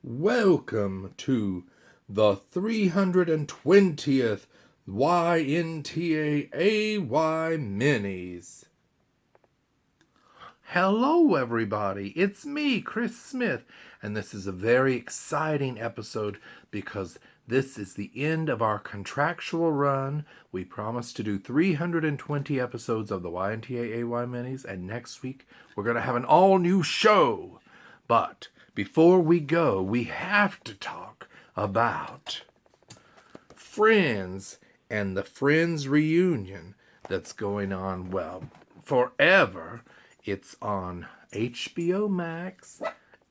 Welcome to the 320th YNTAAY Minis. Hello everybody, it's me, Chris Smith, and this is a very exciting episode because this is the end of our contractual run. We promised to do 320 episodes of the YNTAAY Minis, and next week we're going to have an all-new show. But before we go, we have to talk about Friends and the Friends reunion that's going on, well, forever. It's on HBO Max.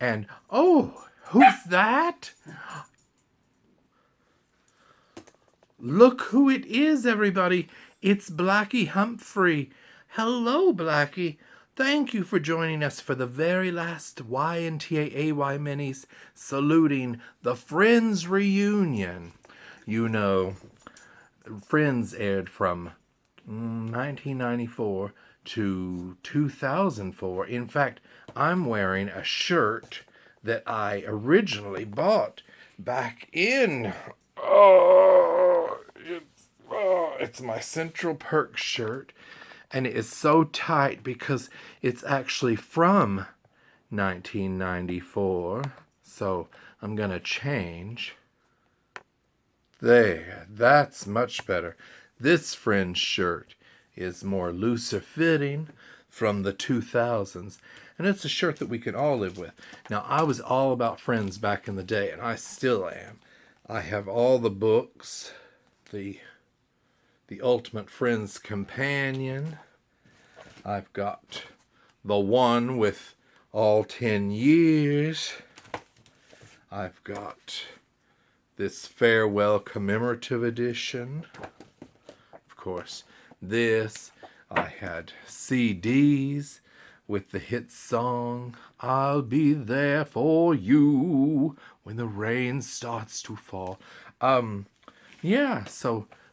And, oh, who's that? Look who it is, everybody. It's Blackie Humphrey. Hello, Blackie. Thank you for joining us for the very last YNTAAY Minis, saluting the Friends reunion. You know, Friends aired from 1994 to 2004. In fact, I'm wearing a shirt that I originally bought back in... it's my Central Perk shirt. And it is so tight because it's actually from 1994. So I'm going to change. There, that's much better. This Friends shirt is more looser fitting from the 2000s. And it's a shirt that we can all live with. Now, I was all about Friends back in the day, and I still am. I have all the books, the Ultimate Friends Companion. I've got the one with all 10 years. I've got this farewell commemorative edition. Of course, this. I had CDs with the hit song, I'll be there for you when the rain starts to fall. So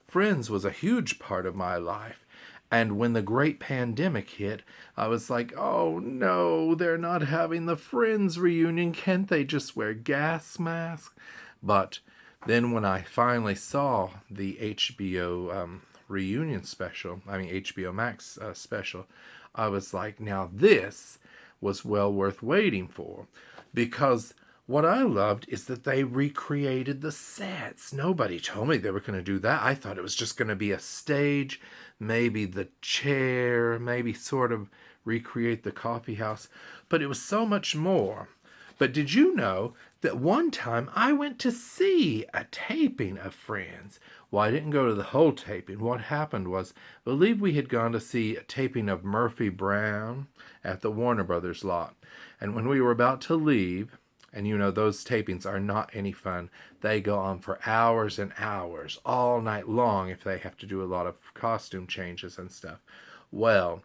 Friends was a huge part of my life. And when the great pandemic hit, I was like, oh no, they're not having the Friends reunion. Can't they just wear gas masks? But then when I finally saw the HBO reunion special, HBO Max special, I was like, now this was well worth waiting for. Because what I loved is that they recreated the sets. Nobody told me they were going to do that. I thought it was just going to be a stage, maybe the chair, maybe sort of recreate the coffee house. But it was so much more. But did you know that one time I went to see a taping of Friends? Well, I didn't go to the whole taping. What happened was, I believe we had gone to see a taping of Murphy Brown at the Warner Brothers lot. And when we were about to leave, and you know, those tapings are not any fun. They go on for hours and hours, all night long if they have to do a lot of costume changes and stuff. Well,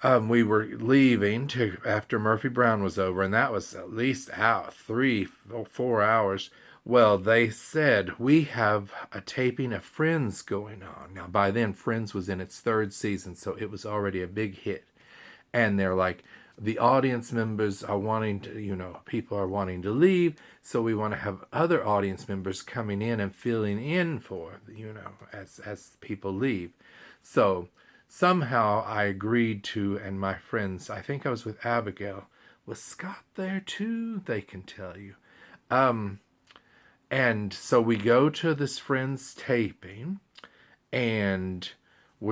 we were leaving after Murphy Brown was over, and that was at least 3 or 4 hours. Well, they said, we have a taping of Friends going on. Now, by then, Friends was in its 3rd season, so it was already a big hit. And they're like, the audience members are wanting to, people are wanting to leave, so we want to have other audience members coming in and filling in for, as people leave. So somehow I agreed to, and my friends, I think I was with Abigail. Was Scott there too? They can tell you. And so we go to this Friends taping, and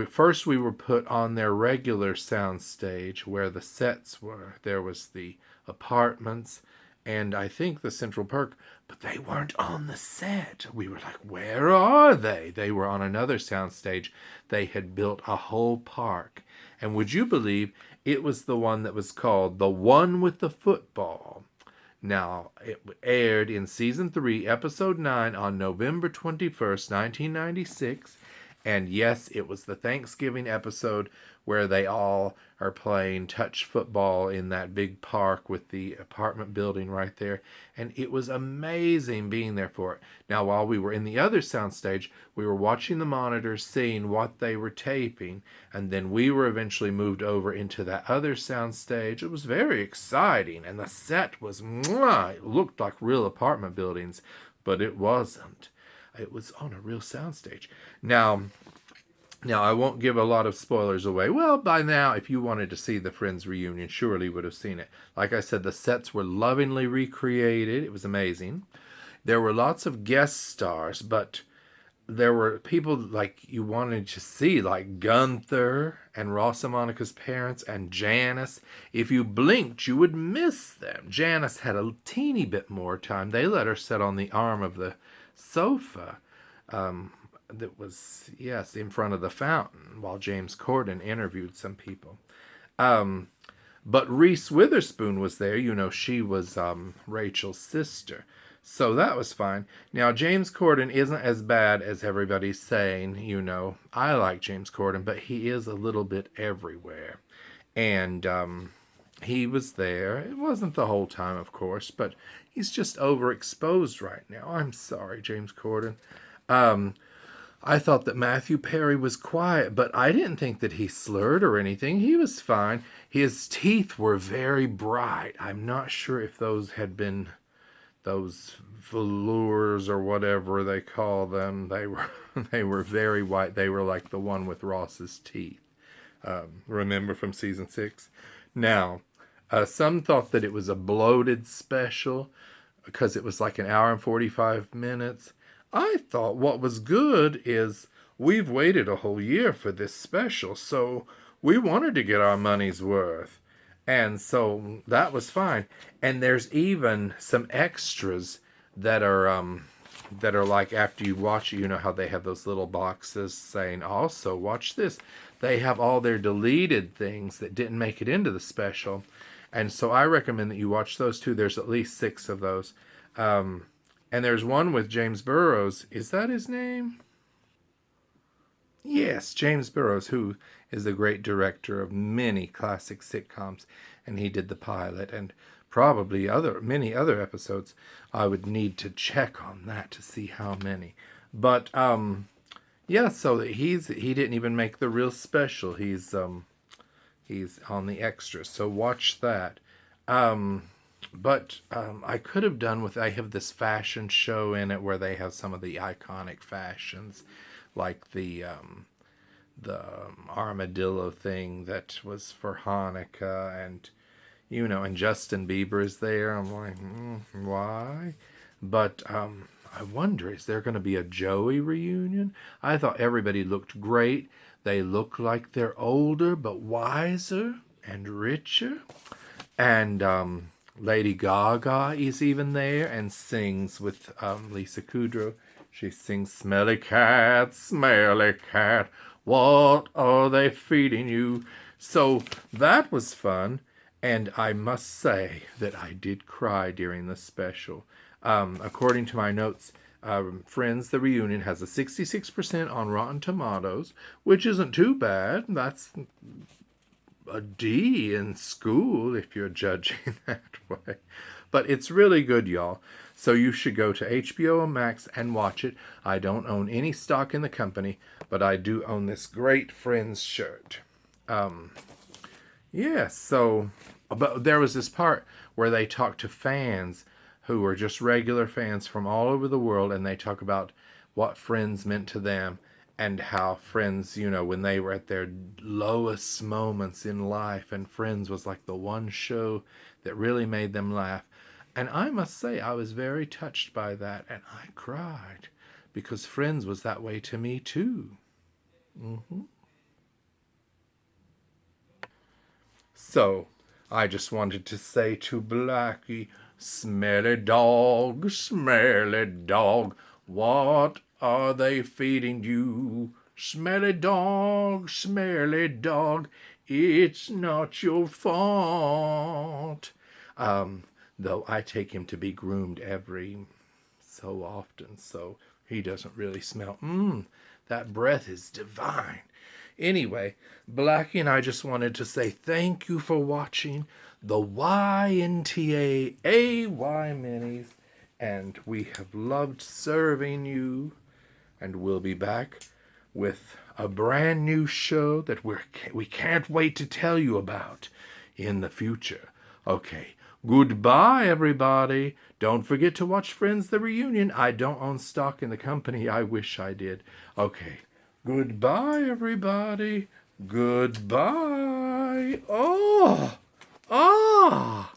first we were put on their regular sound stage where the sets were. There was the apartments and I think the Central Perk, but they weren't on the set. We were like, where are they? They were on another sound stage. They had built a whole park. And would you believe it was the one that was called The One with the Football? Now, it aired in Season 3, Episode 9 on November 21st, 1996. And yes, it was the Thanksgiving episode where they all are playing touch football in that big park with the apartment building right there. And it was amazing being there for it. Now, while we were in the other soundstage, we were watching the monitors, seeing what they were taping. And then we were eventually moved over into that other soundstage. It was very exciting. And the set was, mwah, it looked like real apartment buildings, but it wasn't. It was on a real soundstage. Now, I won't give a lot of spoilers away. Well, by now, if you wanted to see the Friends reunion, surely would have seen it. Like I said, the sets were lovingly recreated. It was amazing. There were lots of guest stars, but there were people like you wanted to see, like Gunther and Ross and Monica's parents and Janice. If you blinked, you would miss them. Janice had a teeny bit more time. They let her sit on the arm of the sofa. That was, yes, in front of the fountain while James Corden interviewed some people. But Reese Witherspoon was there. You know, she was Rachel's sister. So that was fine. Now, James Corden isn't as bad as everybody's saying. You know, I like James Corden, but he is a little bit everywhere. And he was there. It wasn't the whole time, of course, but he's just overexposed right now. I'm sorry, James Corden. I thought that Matthew Perry was quiet, but I didn't think that he slurred or anything. He was fine. His teeth were very bright. I'm not sure if those had been those velours or whatever they call them. They were very white. They were like the one with Ross's teeth. Remember from season 6? Now, some thought that it was a bloated special because it was like an hour and 45 minutes. I thought what was good is we've waited a whole year for this special, so we wanted to get our money's worth. And so that was fine. And there's even some extras that are like after you watch it, you know how they have those little boxes saying, also watch this. They have all their deleted things that didn't make it into the special. And so I recommend that you watch those too. There's at least 6 of those. And there's one with James Burrows. Is that his name? Yes, James Burrows, who is the great director of many classic sitcoms. And he did the pilot and probably many other episodes. I would need to check on that to see how many. But yeah, so he didn't even make the real special. He's on the extras. So watch that. But I could have done with, I have this fashion show in it where they have some of the iconic fashions, like the armadillo thing that was for Hanukkah, and you know, and Justin Bieber is there. I'm like, why? But I wonder, is there going to be a Joey reunion? I thought everybody looked great. They look like they're older but wiser and richer, and Lady Gaga is even there and sings with Lisa Kudrow. She sings, smelly cat, what are they feeding you? So that was fun, and I must say that I did cry during the special. According to my notes, Friends, the reunion has a 66% on Rotten Tomatoes, which isn't too bad. That's a D in school if you're judging that way. But it's really good, y'all. So you should go to HBO Max and watch it. I don't own any stock in the company, but I do own this great Friends shirt. So, but there was this part where they talked to fans who were just regular fans from all over the world, and they talk about what Friends meant to them. And how Friends, you know, when they were at their lowest moments in life, and Friends was like the one show that really made them laugh. And I must say, I was very touched by that, and I cried, because Friends was that way to me too. So, I just wanted to say to Blackie, smelly dog, what are they feeding you? Smelly dog, it's not your fault. Though I take him to be groomed every so often, so He doesn't really smell. That breath is divine. Anyway, Blackie and I just wanted to say thank you for watching the YNTAAY Minis. And we have loved serving you. And we'll be back with a brand new show that we can't wait to tell you about in the future. Okay, goodbye, everybody. Don't forget to watch Friends the Reunion. I don't own stock in the company. I wish I did. Okay, goodbye, everybody. Goodbye. Oh, ah.